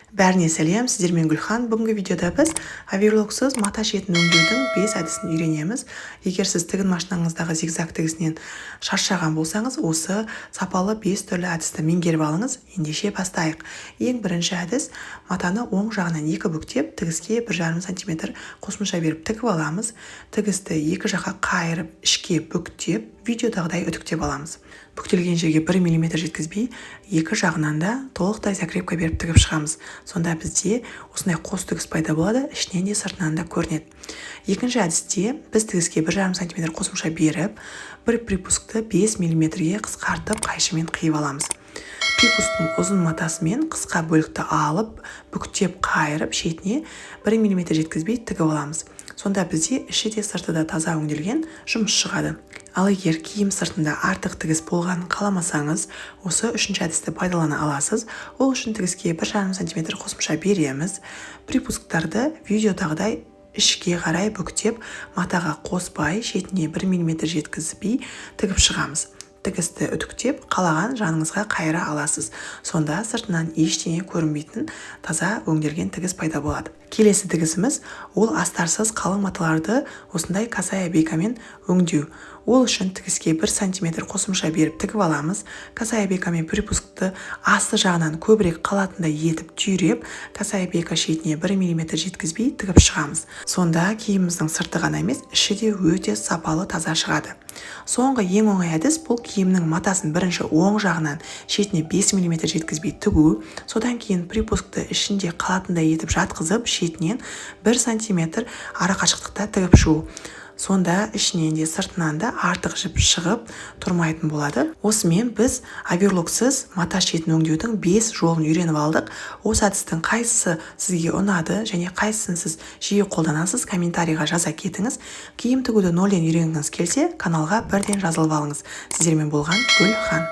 Бәріне сәлем, сіздермен Гүлхан. Бүгінгі видеода біз оверлоксыз мата шетін өңдеудің 5 әдісін үйренеміз. Егер сіз тігін машинаңыздағы зигзаг тігісінен шаршаған болсаңыз, осы сапалы 5 түрлі әдісті меңгеріп алыңыз. Ендеше бастайық. Ең бірінші әдіс, матаны оң жағынан 2 бүктеп, тігіске 1,5 см қосымша беріп тігіп аламыз. Тігісті екі жаққа қайырып, ішке бүктеп, видеодағыдай үтіктеп аламыз. Бүктелген жерге 1 мм жеткізбей, екі жағынан да толықтай закрепка беріп тігіп шығамыз. Сонда бізде осындай қос тігіс пайда болады, ішінен де сыртынан да көрінеді. Екінші әдісте біз тігіске 1,5 см қосымша беріп, бір припусқты 5 мм-ге қысқартып қайшымен қиып аламыз. Припусттың ұзын матасымен қысқа бөлікті алып, бүктеп қайырып, шетіне 1 мм жеткізбей тігіп аламыз. Сонда бізде іші де сырты да таза өңделген жұмыс шығады. Ал егер киім сыртында артық тігіс болғанын қаламасаңыз, осы үшінші әдісті пайдалана аласыз. Ол үшін тігіске 1,5 см қосымша береміз. Припусктарды видеодағыдай ішке қарай бүктеп, матаға қоспай, шетіне 1 мм жеткізбей тігіп шығамыз. Тігісті үтіктеп, қалаған жаныңызға қайыра аласыз. Сонда сыртынан ештеңе көрінбейтін таза өңделген тігіс пайда болады. Келесі тігісіміз ол астарсыз қалың маталарды осындай касая бейкамен өңдеу. Ол үшін тігіске 1 см қосымша беріп тігіп аламыз. Касая бейкамен припускты асты жағынан көбірек қалатындай етіп түйреп, касая бейка шетіне 1 мм жеткізбей тігіп шығамыз. Сонда киіміміздің сырты ғана емес, іші де өте сапалы таза шығады. Соңғы ең оңай әдіс бұл киімнің матасын бірінші оң жағынан шетіне 5 мм жеткізбей тігу. Содан кейін припускты ішінде қалатындай етіп жатқызып, шетінен 1 см ара қашықтықта тігіп шығу. Сонда ішінен де сыртынан да артық жіп шығып тұрмайтын болады. Осымен біз оверлоксыз мата шетін өңдеудің 5 жолын үйреніп алдық. Осы әдістің қайсысы сізге ұнады және қайсысын сіз жиі қолданасыз, комментарийға жаза кетіңіз. Киім тігуді нөлден үйренгіңіз келсе, каналға бірден жазылып алыңыз. Сіздермен болған Гүлхан.